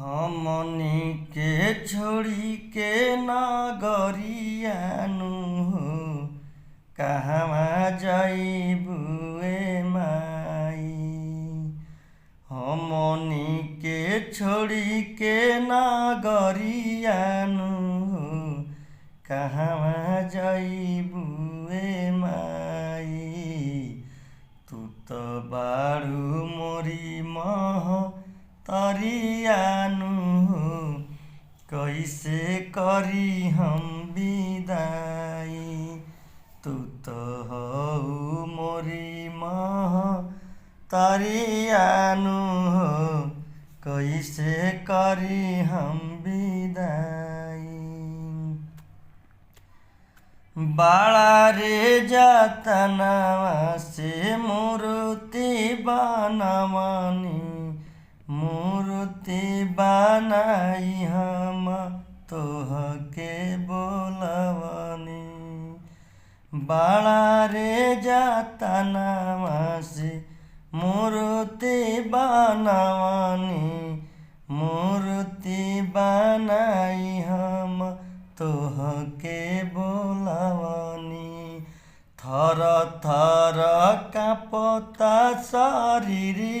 हमनी के छोड़ी के नगरियानु कहवा जाइबुए माई। हमनी के छोड़ी के नगरियानु कहवा जाइबुए माई। तू तो बारू मोरी तरियानु कैसे करी हम विदाई। तू तो हऊ मोरी तरियानु कैसे करी हम विदाई। बाड़ा रे जतनवा से मूर्ति बनवनी मूर्ति बनाई हम तोहके बोलवनी। बाड़ा रे जतनवा से मूर्ति बनवनी मूर्ति बनाई हम तोहके बोलवनी। थर थर कांपता शरीरिया